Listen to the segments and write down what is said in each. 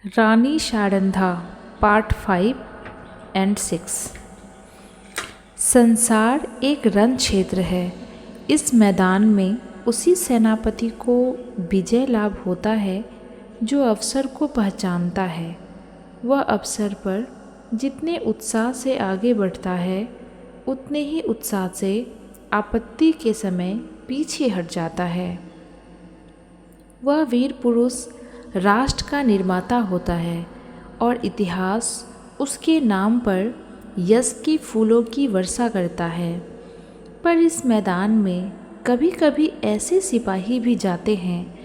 Rani शारंधा part 5 and 6। संसार एक रण क्षेत्र है। इस मैदान में उसी सेनापति को विजय लाभ होता है जो अवसर को पहचानता है। वह अवसर पर जितने उत्साह से आगे बढ़ता है उतने ही उत्साह से आपत्ति के समय पीछे हट जाता है। वह वीर पुरुष राष्ट्र का निर्माता होता है और इतिहास उसके नाम पर यश की फूलों की वर्षा करता है। पर इस मैदान में कभी कभी ऐसे सिपाही भी जाते हैं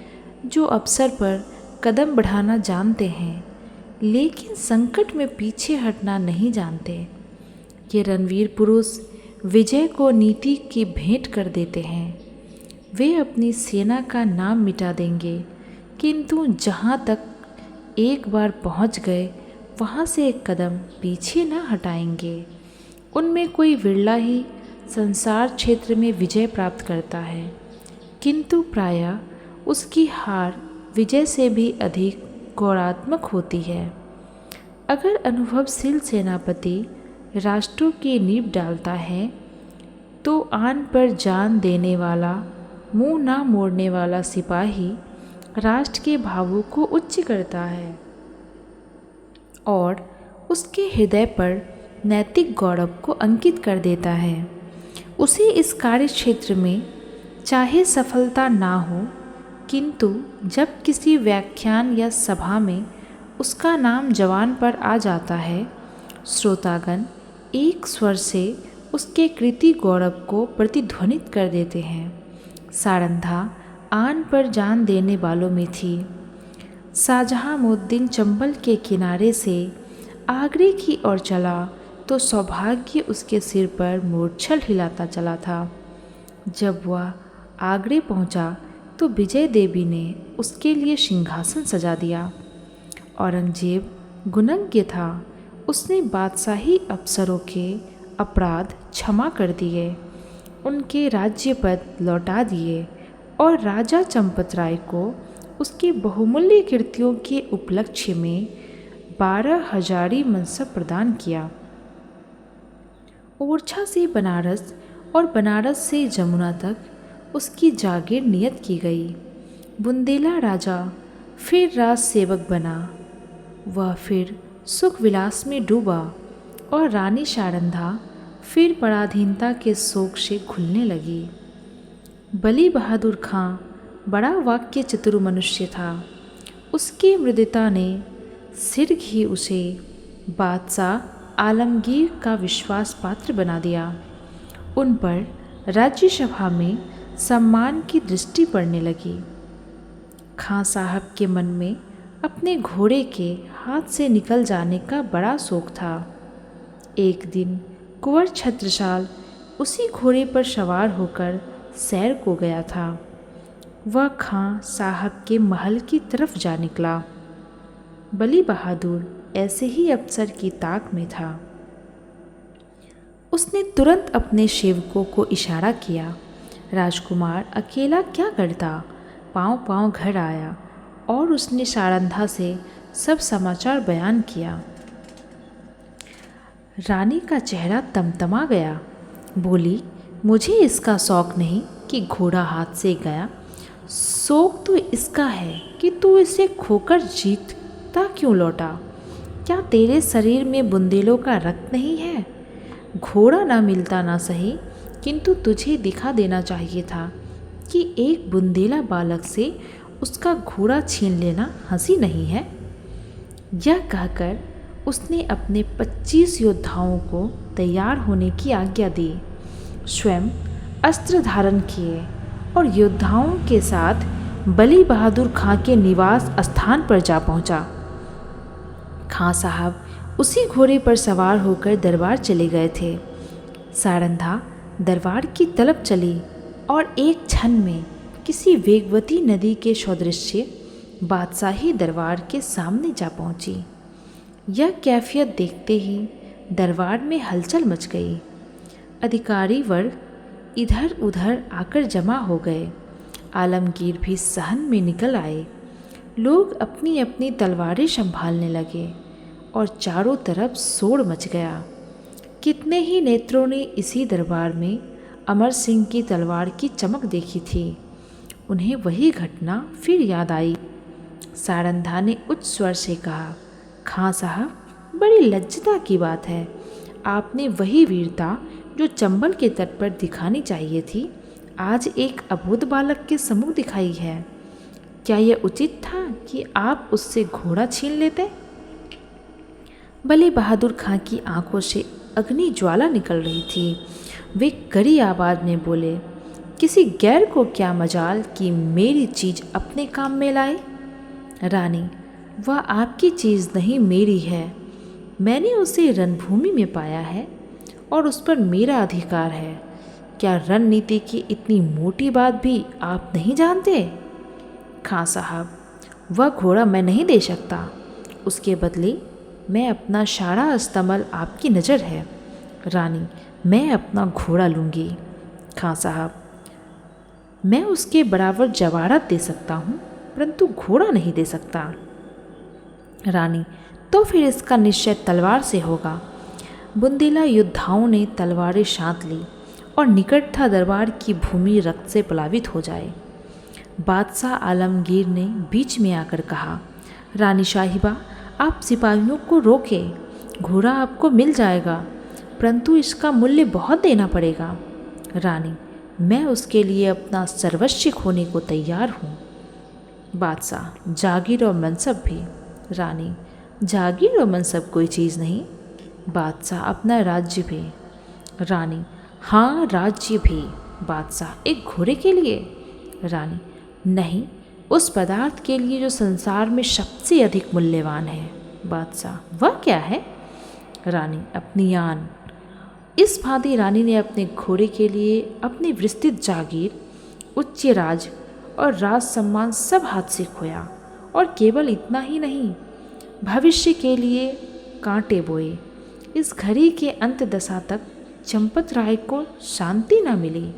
जो अवसर पर कदम बढ़ाना जानते हैं लेकिन संकट में पीछे हटना नहीं जानते। ये रणवीर पुरुष विजय को नीति की भेंट कर देते हैं। वे अपनी सेना का नाम मिटा देंगे किंतु जहाँ तक एक बार पहुँच गए वहाँ से एक कदम पीछे न हटाएंगे। उनमें कोई विरला ही संसार क्षेत्र में विजय प्राप्त करता है किंतु प्रायः उसकी हार विजय से भी अधिक गौरवात्मक होती है। अगर अनुभवशील सेनापति राष्ट्रों की नींव डालता है तो आन पर जान देने वाला मुंह ना मोड़ने वाला सिपाही राष्ट्र के भावों को उच्च करता है और उसके हृदय पर नैतिक गौरव को अंकित कर देता है। उसे इस कार्य क्षेत्र में चाहे सफलता ना हो किंतु जब किसी व्याख्यान या सभा में उसका नाम जवान पर आ जाता है श्रोतागण एक स्वर से उसके कृति गौरव को प्रतिध्वनित कर देते हैं। सारंधा आन पर जान देने वालों में थी। शाहजहां चंबल के किनारे से आगरे की ओर चला तो सौभाग्य उसके सिर पर मूर्छल हिलाता चला था। जब वह आगरे पहुंचा तो विजय देवी ने उसके लिए सिंहासन सजा दिया। औरंगजेब गुणज्ञ था। उसने बादशाही अफसरों के अपराध क्षमा कर दिए, उनके राज्य पद लौटा दिए और राजा चंपत राय को उसके बहुमूल्य कृतियों के उपलक्ष्य में 12,000 मनसब प्रदान किया। ओरछा से बनारस और बनारस से जमुना तक उसकी जागीर नियत की गई। बुंदेला राजा फिर राज सेवक बना। वह फिर सुख विलास में डूबा और रानी शारंधा फिर पराधीनता के शोक से घुलने लगी। बली बहादुर खां बड़ा वाक्य चतुर मनुष्य था। उसकी मृदुता ने शीघ्र ही उसे बादशाह आलमगीर का विश्वास पात्र बना दिया। उन पर राज्यसभा में सम्मान की दृष्टि पड़ने लगी। खां साहब के मन में अपने घोड़े के हाथ से निकल जाने का बड़ा शौक था। एक दिन कुंवर छत्रसाल उसी घोड़े पर सवार होकर सैर को गया था। वह खां साहब के महल की तरफ जा निकला। बली बहादुर ऐसे ही अफसर की ताक में था। उसने तुरंत अपने सेवकों को इशारा किया। राजकुमार अकेला क्या करता? पाँव पाँव घर आया और उसने शारंधा से सब समाचार बयान किया। रानी का चेहरा तमतमा गया। बोली, मुझे इसका शौक नहीं कि घोड़ा हाथ से गया, शौक तो इसका है कि तू इसे खोकर जीतता क्यों लौटा। क्या तेरे शरीर में बुंदेलों का रक्त नहीं है? घोड़ा ना मिलता ना सही किंतु तुझे दिखा देना चाहिए था कि एक बुंदेला बालक से उसका घोड़ा छीन लेना हंसी नहीं है। यह कहकर उसने अपने 25 योद्धाओं को तैयार होने की आज्ञा दी। स्वयं अस्त्र धारण किए और योद्धाओं के साथ बली बहादुर खां के निवास स्थान पर जा पहुंचा। खां साहब उसी घोड़े पर सवार होकर दरबार चले गए थे। सारंधा दरबार की तरफ चली और एक क्षण में किसी वेगवती नदी के सदृश्य बादशाही दरबार के सामने जा पहुंची। यह कैफियत देखते ही दरबार में हलचल मच गई। अधिकारी वर्ग इधर उधर आकर जमा हो गए। आलमगीर भी सहन में निकल आए। लोग अपनी अपनी तलवारें संभालने लगे और चारों तरफ शोर मच गया। कितने ही नेत्रों ने इसी दरबार में अमर सिंह की तलवार की चमक देखी थी। उन्हें वही घटना फिर याद आई। सारंधा ने उच्च स्वर से कहा, खां साहब, बड़ी लज्जता की बात है, आपने वही वीरता जो चंबल के तट पर दिखानी चाहिए थी, आज एक अबोध बालक के सम्मुख दिखाई है। क्या यह उचित था कि आप उससे घोड़ा छीन लेते? भले बहादुर खां की आंखों से अग्नि ज्वाला निकल रही थी। वे कड़ी आवाज में बोले, किसी गैर को क्या मजाल कि मेरी चीज अपने काम में लाए? रानी, वह आपकी चीज नहीं, मेरी है। मैंने उसे रणभूमि में पाया है और उस पर मेरा अधिकार है। क्या रणनीति की इतनी मोटी बात भी आप नहीं जानते? खां साहब, वह घोड़ा मैं नहीं दे सकता। उसके बदले मैं अपना सारा अस्तमल आपकी नज़र है। रानी, मैं अपना घोड़ा लूँगी। खां साहब, मैं उसके बराबर जवाहरात दे सकता हूँ, परंतु घोड़ा नहीं दे सकता। रानी, तो फिर इसका निश्चय तलवार से होगा। बुंदेला योद्धाओं ने तलवारें शांत ली और निकट था दरबार की भूमि रक्त से प्लावित हो जाए। बादशाह आलमगीर ने बीच में आकर कहा, रानी साहिबा, आप सिपाहियों को रोकें, घोड़ा आपको मिल जाएगा, परंतु इसका मूल्य बहुत देना पड़ेगा। रानी, मैं उसके लिए अपना सर्वस्व खोने को तैयार हूँ। बादशाह, जागीर और मनसब भी। रानी, जागीर और मनसब कोई चीज़ नहीं। बादशाह, अपना राज्य भी। रानी, हाँ, राज्य भी। बादशाह, एक घोड़े के लिए? रानी, नहीं, उस पदार्थ के लिए जो संसार में सबसे अधिक मूल्यवान है। बादशाह, वह क्या है? रानी, अपनी आन। इस भांति रानी ने अपने घोड़े के लिए अपनी विस्तृत जागीर, उच्च राज और राज सम्मान सब हाथ से खोया, और केवल इतना ही नहीं, भविष्य के लिए कांटे बोए। इस घड़ी के अंत दशा तक चंपत राय को शांति न मिली।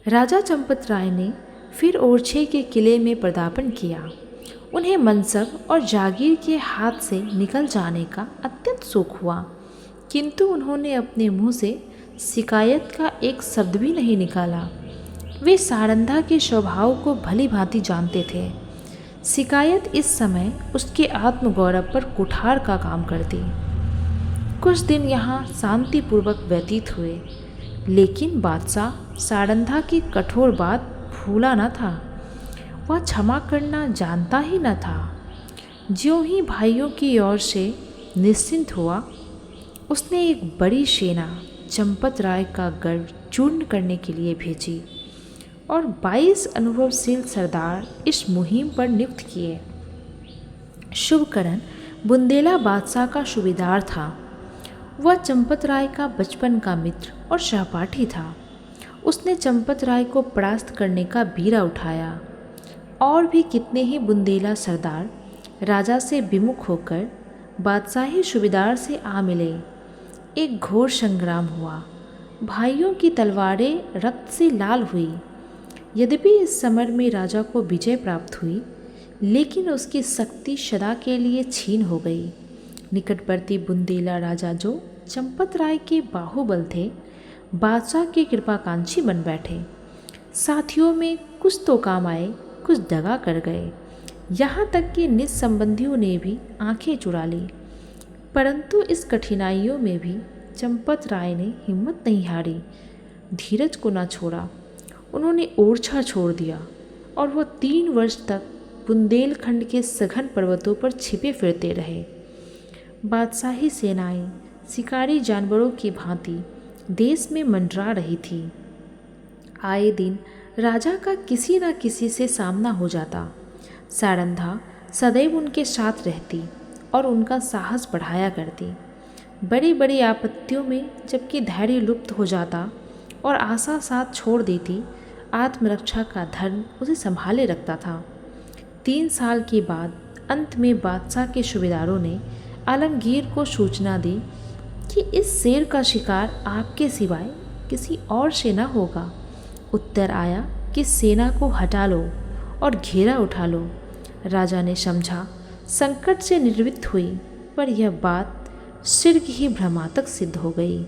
राजा चंपत राय ने फिर ओरछे के किले में पदार्पण किया। उन्हें मनसब और जागीर के हाथ से निकल जाने का अत्यंत सुख हुआ, किंतु उन्होंने अपने मुंह से शिकायत का एक शब्द भी नहीं निकाला। वे सारंधा के स्वभाव को भली भांति जानते थे। शिकायत इस समय उसके आत्मगौरव पर कुठार का काम करती। कुछ दिन यहाँ शांतिपूर्वक व्यतीत हुए, लेकिन बादशाह सारंधा की कठोर बात भूला न था। वह क्षमा करना जानता ही न था। ज्यों ही भाइयों की ओर से निश्चिंत हुआ, उसने एक बड़ी सेना चंपत राय का गर्व चूर्ण करने के लिए भेजी और 22 अनुभवशील सरदार इस मुहिम पर नियुक्त किए। शुभकरण बुंदेला बादशाह का सूबेदार था। वह चंपत राय का बचपन का मित्र और सहपाठी था। उसने चंपत राय को परास्त करने का बीड़ा उठाया। और भी कितने ही बुंदेला सरदार राजा से विमुख होकर बादशाही सूबेदार से आ मिले। एक घोर संग्राम हुआ। भाइयों की तलवारें रक्त से लाल हुई। यद्यपि इस समर में राजा को विजय प्राप्त हुई, लेकिन उसकी शक्ति सदा के लिए छीन हो गई। निकटवर्ती बुंदेला राजा, जो चंपत राय के बाहुबल थे, बादशाह के कृपाकांक्षी बन बैठे। साथियों में कुछ तो काम आए, कुछ दगा कर गए। यहाँ तक कि निज संबंधियों ने भी आंखें चुरा ली। परंतु इस कठिनाइयों में भी चंपत राय ने हिम्मत नहीं हारी, धीरज को न छोड़ा। उन्होंने ओरछा छोड़ दिया और वह 3 वर्ष तक बुंदेलखंड के सघन पर्वतों पर छिपे फिरते रहे। बादशाही सेनाएं शिकारी जानवरों की भांति देश में मंडरा रही थी। आए दिन राजा का किसी न किसी से सामना हो जाता। सारंधा सदैव उनके साथ रहती और उनका साहस बढ़ाया करती। बड़ी बड़ी आपत्तियों में जबकि धैर्य लुप्त हो जाता और आशा साथ छोड़ देती, आत्मरक्षा का धर्म उसे संभाले रखता था। 3 साल के बाद अंत में बादशाह के सूबेदारों ने आलमगीर को सूचना दी कि इस शेर का शिकार आपके सिवाय किसी और से न होगा। उत्तर आया कि सेना को हटा लो और घेरा उठा लो। राजा ने समझा संकट से निर्वृत्त हुई, पर यह बात शीघ्र ही भ्रमात्मक सिद्ध हो गई।